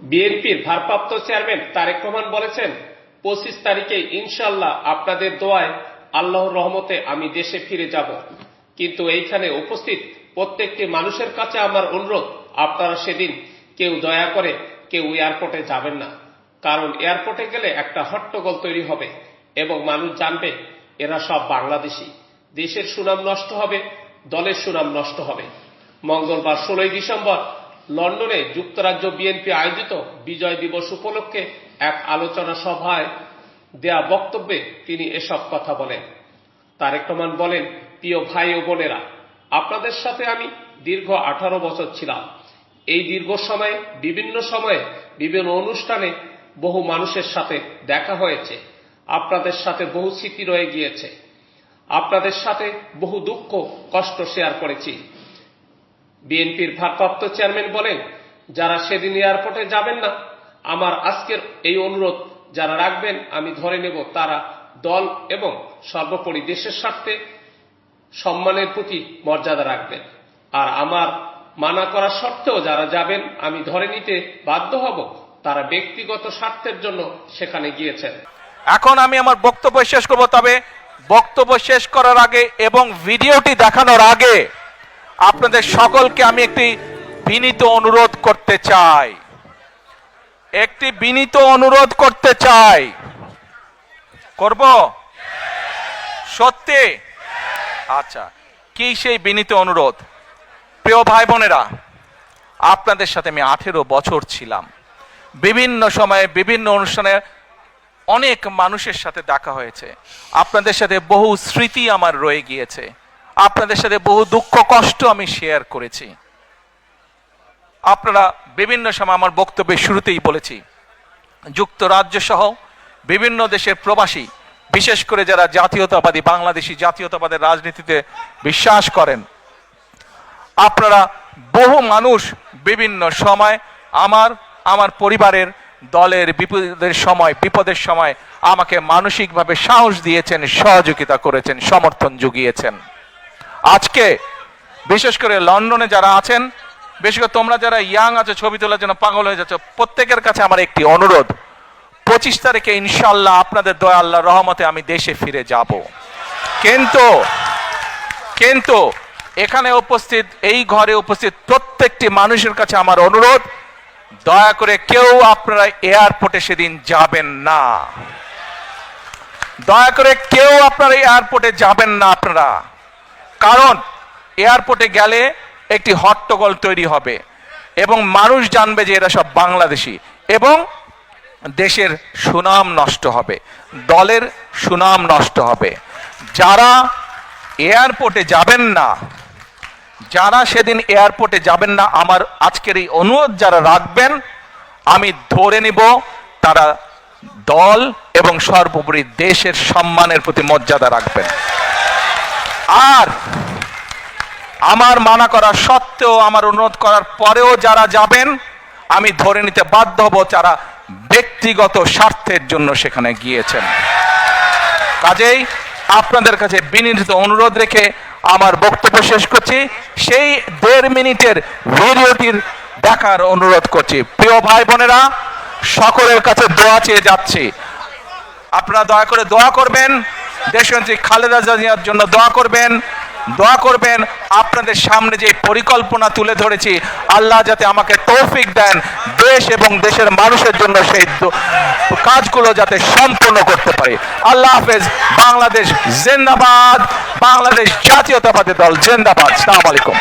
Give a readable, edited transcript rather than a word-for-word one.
বিএনপির ভারপ্রাপ্ত চেয়ারম্যান তারেক রহমান বলেছেন, 25 তারিখে ইনশাআল্লাহ আপনাদের দোয়ায় আল্লাহর রহমতে আমি দেশে ফিরে যাব। কিন্তু এইখানে উপস্থিত প্রত্যেকটি মানুষের কাছে আমার অনুরোধ, আপনারা সেদিন কেউ দয়া করে কেউ এয়ারপোর্টে যাবেন না। কারণ এয়ারপোর্টে গেলে একটা হট্টগোল তৈরি হবে এবং মানুষ জানবে এরা সব বাংলাদেশি। দেশের সুনাম নষ্ট হবে, দলের সুনাম নষ্ট হবে। মঙ্গলবার 16 ডিসেম্বর লন্ডনে যুক্তরাজ্য বিএনপি আয়োজিত বিজয় দিবস উপলক্ষে এক আলোচনা সভায় দেয়া বক্তব্যে তিনি এসব কথা বলেন। তারেক রহমান বলেন, প্রিয় ভাই ও বোনেরা, আপনাদের সাথে আমি দীর্ঘ 18 বছর ছিলাম। এই দীর্ঘ সময়ে বিভিন্ন অনুষ্ঠানে বহু মানুষের সাথে দেখা হয়েছে। আপনাদের সাথে বহু স্মৃতি রয়ে গিয়েছে। আপনাদের সাথে বহু দুঃখ কষ্ট শেয়ার করেছি। বিএনপির ভারপ্রাপ্ত চেয়ারম্যান বলেন, যারা সেদিন এয়ারপোর্টে যাবেন না, আমার আজকের এই অনুরোধ যারা রাখবেন আমি ধরে নেব তারা দল এবং সর্বোপরি দেশের স্বার্থে সম্মানের প্রতি মর্যাদা রাখবেন। আর আমার মানা করা সত্ত্বেও যারা যাবেন আমি ধরে নিতে বাধ্য হব তারা ব্যক্তিগত স্বার্থের জন্য সেখানে গিয়েছেন। এখন আমি আমার বক্তব্য শেষ করব, তবে বক্তব্য শেষ করার আগে এবং ভিডিওটি দেখানোর আগে আপনাদের সকলকে আমি একটি বিনীত অনুরোধ করতে চাই। করব সত্যি? আচ্ছা, কি সেই বিনীত অনুরোধ? প্রিয় ভাই বোনেরা, আপনাদের সাথে আমি 18 বছর ছিলাম। বিভিন্ন সময়ে বিভিন্ন অনুষ্ঠানে অনেক মানুষের সাথে দেখা হয়েছে। আপনাদের সাথে বহু স্মৃতি আমার রয়ে গিয়েছে। আপনাদের সাথে বহু দুঃখ কষ্ট আমি শেয়ার করেছি। আপনারা বিভিন্ন সময় আমার বক্তব্যের শুরুতেই বলেছি, যুক্তরাজ্য সহ বিভিন্ন দেশের প্রবাসী, বিশেষ করে যারা জাতীয়তাবাদী বাংলাদেশি জাতীয়তাবাদের রাজনীতিতে বিশ্বাস করেন, আপনারা বহু মানুষ বিভিন্ন সময় আমার পরিবারের দলের বিপদের সময় আমাকে মানসিকভাবে সাহস দিয়েছেন, সহযোগিতা করেছেন, সমর্থন জুগিয়েছেন। আজকে বিশেষ করে লন্ডনে যারা আছেন, বিশেষ করে তোমরা যারা ইয়াং আছো, ছবি তোলার জন্য পাগল হয়ে যাচ্ছ, প্রত্যেকের কাছে আমার একটি অনুরোধ, 25 তারিখে ইনশাআল্লাহ আপনাদের দয়া আল্লাহর রহমতে আমি দেশে ফিরে যাব। কিন্তু এখানে উপস্থিত, এই ঘরে উপস্থিত প্রত্যেকটি মানুষের কাছে আমার অনুরোধ, দয়া করে কেউ আপনারা এয়ারপোর্টে সেদিন যাবেন না। দয়া করে কেউ আপনারা এয়ারপোর্টে যাবেন না আপনারা। কারণ এয়ারপোর্টে গেলে একটি হট্টগোল তৈরি হবে এবং মানুষ জানবে যে এরা সব বাংলাদেশি এবং দেশের সুনাম নষ্ট হবে, দলের সুনাম নষ্ট হবে। যারা এয়ারপোর্টে যাবেন না, যারা সেদিন এয়ারপোর্টে যাবেন না, আমার আজকের এই অনুরোধ যারা রাখবেন, আমি ধরে নিব তারা দল এবং সর্বোপরি দেশের সম্মানের প্রতি মর্যাদা রাখবেন। আর আমার মানা করা সত্ত্বেও, আমার অনুরোধ করার পরেও যারা যাবেন, আমি ধরে নিতে বাধ্য হব যারা ব্যক্তিগত স্বার্থের জন্য সেখানে গিয়েছেন। কাজেই আপনাদের কাছে বিনীত অনুরোধ রেখে আমার বক্তব্য শেষ করছি। সেই 1.5 মিনিটের ভিডিওটির দেখার অনুরোধ করছি। প্রিয় ভাই বোনেরা, সকলের কাছে দোয়া চেয়ে যাচ্ছি, আপনারা দয়া করে দোয়া করবেন, দেশনেত্রী খালেদা জিয়ার জন্য দোয়া করবেন। আপনাদের সামনে যে পরিকল্পনা তুলে ধরেছি, আল্লাহ যাতে আমাকে তৌফিক দেন দেশ এবং দেশের মানুষের জন্য সেই কাজগুলো যাতে সম্পূর্ণ করতে পারি। আল্লাহ হাফেজ। বাংলাদেশ জিন্দাবাদ, বাংলাদেশ জাতীয়তাবাদী দল জিন্দাবাদ। আসসালামু আলাইকুম।